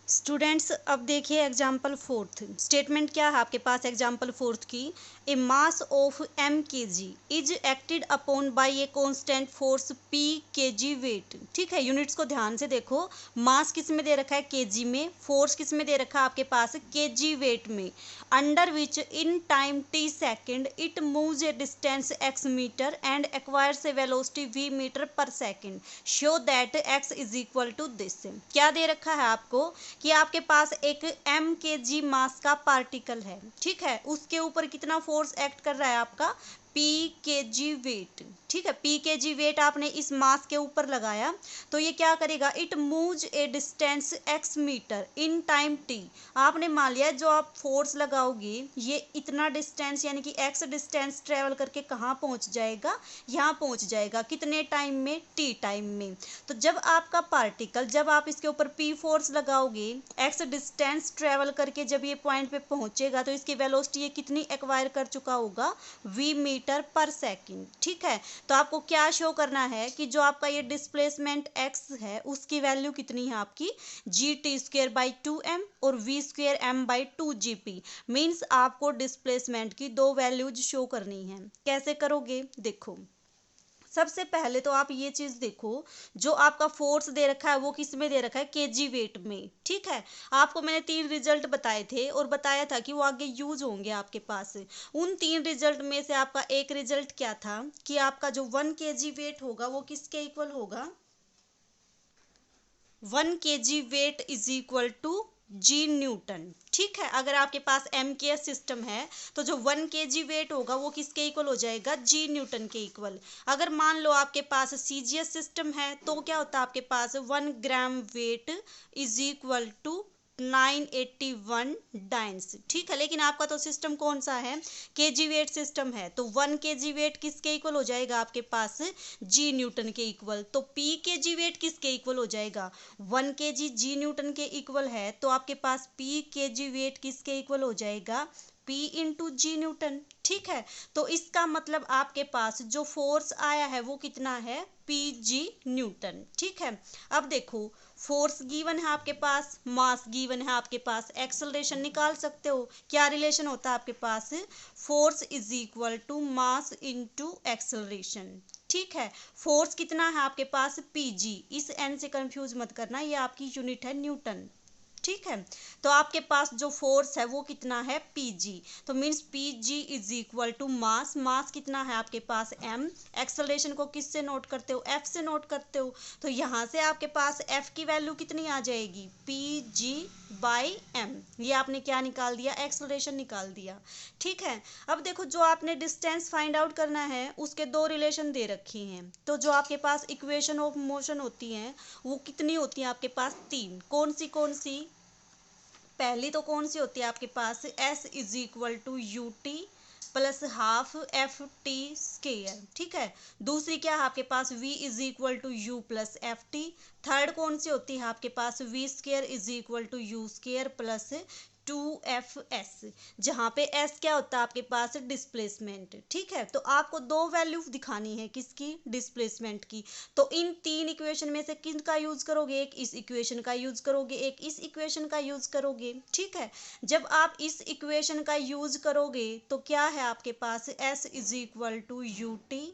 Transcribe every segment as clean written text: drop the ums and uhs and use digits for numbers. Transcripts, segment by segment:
Students अब देखिए example fourth statement क्या है आपके पास एग्जाम्पल फोर्थ की। A mass of m kg is acted upon by a constant force p kg weight. ठीक है, यूनिट्स को ध्यान से देखो। मास किस में दे रखा है kg में, फोर्स किस में दे रखा है आपके पास kg वेट में। Under which in time t second it moves a distance x metre and acquires a velocity v metre पर second. Show that x is equal to this. क्या दे रखा है आपको कि आपके पास एक m के जी मास का पार्टिकल है। ठीक है, उसके ऊपर कितना फोर्स एक्ट कर रहा है आपका p के जी वेट। ठीक है, p के जी वेट आपने इस मास के ऊपर लगाया तो ये क्या करेगा, it moves a distance x metre in time t। आपने मान लिया जो आप फोर्स लगाओगे ये इतना डिस्टेंस यानी कि x डिस्टेंस ट्रेवल करके कहाँ पहुंच जाएगा, यहाँ पहुंच जाएगा कितने टाइम में, t टाइम में। तो जब आपका पार्टिकल, जब आप इसके ऊपर p फोर्स लगाओगे x डिस्टेंस ट्रेवल करके जब ये पॉइंट पे पहुंचेगा तो इसकी वेलोसिटी ये कितनी एक्वायर कर चुका होगा, v मीटर पर सेकंड। ठीक है, तो आपको क्या शो करना है कि जो आपका ये डिस्प्लेसमेंट x है उसकी वैल्यू कितनी है आपकी gt²/2m और v²m/2gp। मीन्स आपको डिस्प्लेसमेंट की दो वैल्यूज शो करनी है। कैसे करोगे देखो, सबसे पहले तो आप ये चीज देखो, जो आपका फोर्स दे रखा है वो किस में दे रखा है, केजी वेट में। ठीक है, आपको मैंने 3 रिजल्ट बताए थे और बताया था कि वो आगे यूज होंगे आपके पास। उन 3 रिजल्ट में से आपका एक रिजल्ट क्या था कि आपका जो 1 केजी वेट होगा वो किसके इक्वल होगा, 1 kg weight is equal to g newton. ठीक है, अगर आपके पास एम के एस सिस्टम है तो जो 1 केजी वेट होगा वो किसके इक्वल हो जाएगा, जी न्यूटन के इक्वल। अगर मान लो आपके पास सीजीएस सिस्टम है तो क्या होता है आपके पास 1 gram weight is equal to 981 dynes. ठीक है, लेकिन आपका तो सिस्टम कौन सा है, केजी वेट सिस्टम है, तो 1 केजी वेट किसके इक्वल हो जाएगा आपके पास, जी न्यूटन के इक्वल। तो पी केजी वेट किसके इक्वल हो जाएगा, 1 केजी जी न्यूटन के इक्वल है तो आपके पास पी केजी वेट किसके इक्वल हो जाएगा, P इंटू जी न्यूटन। ठीक है, तो इसका मतलब आपके पास जो फोर्स आया है वो कितना है, पी जी न्यूटन। ठीक है, अब देखो फोर्स गिवन है आपके पास, मास गिवन है आपके पास, एक्सेलरेशन निकाल सकते हो। क्या रिलेशन होता है आपके पास, force is equal to mass into acceleration. ठीक है, फोर्स कितना है आपके पास, pg, इस n से कंफ्यूज मत करना, ये आपकी यूनिट है न्यूटन। ठीक है, तो आपके पास जो फोर्स है वो कितना है, pg। तो means pg is equal to mass, mass कितना है आपके पास m, एक्सेलरेशन को किससे नोट करते हो, f से नोट करते हो। तो यहाँ से आपके पास f की वैल्यू कितनी आ जाएगी, pg/m। ये आपने क्या निकाल दिया, एक्सेलरेशन निकाल दिया। ठीक है, अब देखो जो आपने डिस्टेंस फाइंड आउट करना है उसके दो रिलेशन दे रखी हैं। तो जो आपके पास इक्वेशन ऑफ मोशन होती हैं वो कितनी होती है आपके पास, 3। कौन सी, पहली तो कौन सी होती है आपके पास, s is equal to u t plus half f t square. ठीक है, दूसरी क्या है आपके पास, v is equal to u plus f t. Third कौन सी होती है आपके पास, v square is equal to u square plus 2fs, जहाँ पे s क्या होता है आपके पास, डिस्प्लेसमेंट। ठीक है, तो आपको दो वैल्यू दिखानी है किसकी, डिस्प्लेसमेंट की। तो इन 3 इक्वेशन में से किन का यूज करोगे, एक इस इक्वेशन का यूज करोगे, एक इस इक्वेशन का यूज करोगे। ठीक है, जब आप इस इक्वेशन का यूज करोगे तो क्या है आपके पास, s is equal to u t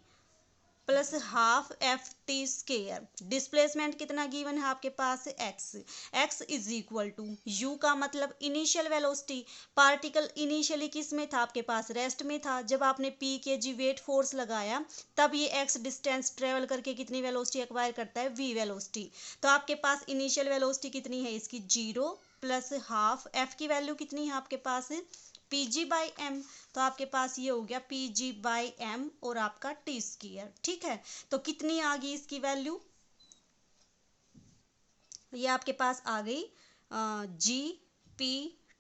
plus half f t square. Displacement कितना गिवन है आपके पास, x is equal to u का मतलब इनिशियल वेलोसिटी। पार्टिकल इनिशियली किस में था आपके पास, रेस्ट में था। जब आपने p के जी वेट फोर्स लगाया तब ये x डिस्टेंस ट्रेवल करके कितनी वेलोसिटी एक्वायर करता है, v वेलोसिटी। तो आपके पास इनिशियल वेलोसिटी कितनी है इसकी, 0 प्लस हाफ f की वैल्यू कितनी है आपके पास, pg/m। तो आपके पास ये हो गया pg/m और आपका टी स्क्वायर। ठीक है, तो कितनी आ गई इसकी वैल्यू, ये आपके पास आ गई G P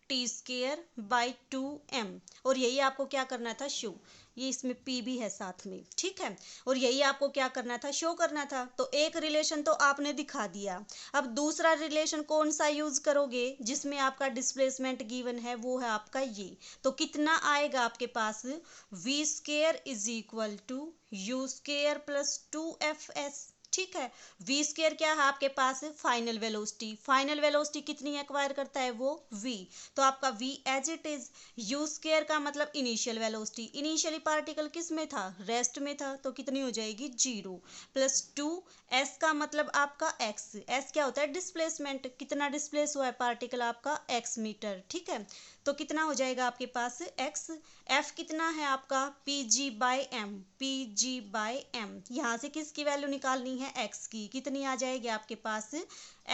T square by 2m। और यही आपको क्या करना था, शो, ये इसमें p भी है साथ में। ठीक है, और यही आपको क्या करना था, शो करना था। तो एक रिलेशन तो आपने दिखा दिया, अब दूसरा रिलेशन कौन सा यूज करोगे, जिसमें आपका डिस्प्लेसमेंट गिवन है वो है आपका ये। तो कितना आएगा आपके पास, v square is equal to u square plus 2fs। ठीक है। वी स्क्वायर क्या है आपके पास, फाइनल वेलोसिटी, फाइनल वेलोसिटी कितनी एक्वायर करता है वो v, तो आपका v as it is. U square का मतलब इनिशियल वेलोसिटी, इनिशियली पार्टिकल किस में था, रेस्ट में था, तो कितनी हो जाएगी 0 प्लस 2। एस का मतलब आपका x, एस क्या होता है डिस्प्लेसमेंट, कितना डिस्प्लेस हुआ है पार्टिकल आपका x मीटर, ठीक है। तो कितना हो जाएगा आपके पास x। f कितना है आपका pg/m, pg/m, यहाँ से किसकी वैल्यू निकालनी है x की, कितनी आ जाएगी आपके पास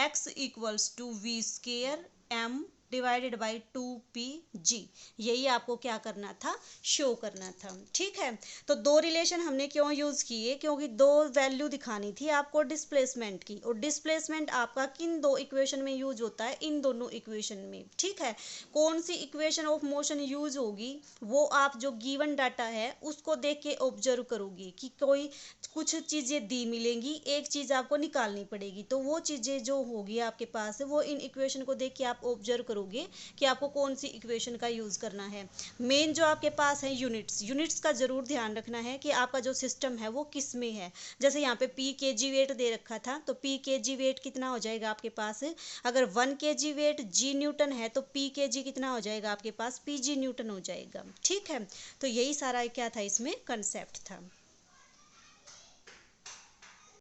x equals to v square m divided by 2pg। यही आपको क्या करना था, शो करना था, ठीक है। तो दो रिलेशन हमने क्यों यूज किए, क्योंकि दो वैल्यू दिखानी थी आपको डिस्प्लेसमेंट की, और डिस्प्लेसमेंट आपका किन दो इक्वेशन में यूज होता है, इन दोनों इक्वेशन में, ठीक है। कौन सी इक्वेशन ऑफ मोशन यूज होगी वो आप जो गिवन डाटा है उसको देख के ऑब्जर्व करोगे कि कोई कुछ चीज़ें दी मिलेंगी, एक चीज़ आपको निकालनी पड़ेगी, तो वो चीज़ें जो होगी आपके पास वो इन इक्वेशन को देख के आप ऑब्जर्व करोगे कि आपको कौन सी इक्वेशन का यूज़ करना है। मेन जो आपके पास है यूनिट्स, यूनिट्स का ज़रूर ध्यान रखना है कि आपका जो सिस्टम है वो किस में है। जैसे यहाँ पे पी के जी वेट दे रखा था, तो पी के जी वेट कितना हो जाएगा आपके पास, अगर 1 के जी वेट जी न्यूटन है तो पी के जी कितना हो जाएगा आपके पास, पी जी न्यूटन हो जाएगा, ठीक है। तो यही सारा क्या था इसमें कंसेप्ट था।